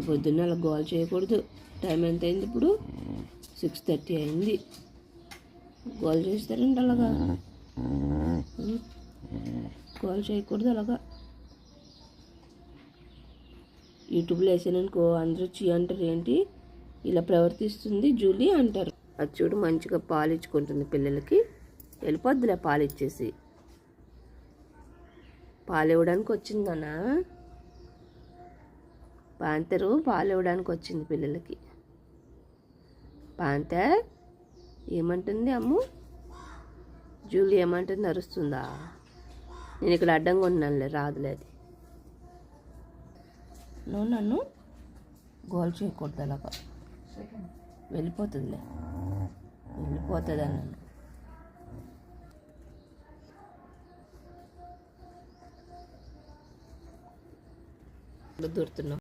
పొద్దున్న అలా గోల్ చేయకూడదు. టైం ఎంత అయింది ఇప్పుడు? 6:30 అయింది. గోల్ చేస్తారండి అలాగా. గోల్ చేయకూడదు అలాగా. యూట్యూబ్లో వేసాననుకో అందరూ చీ అంటారు, ఏంటి ఇలా ప్రవర్తిస్తుంది జూలీ అంటారు. అది చూడు మంచిగా పాలు ఇచ్చుకుంటుంది పిల్లలకి. వెళ్ళిపోద్దులే పాలు ఇచ్చేసి. పాలు ఇవ్వడానికి వచ్చింది నాన్న. పాంతరు పాలు ఇవ్వడానికి వచ్చింది పిల్లలకి. పాంతర్ ఏమంటుంది అమ్ము? జూలీ ఏమంటుంది? అరుస్తుందా? నేను ఇక్కడ అడ్డంగా ఉన్నానులే, రాదులే అది. నువ్వు నన్ను గోల్ చేయకూడదు అలాగా. వెళ్ళిపోతుందిలే, వెళ్ళిపోతుంది అన్నాను. దూరుతున్నావు.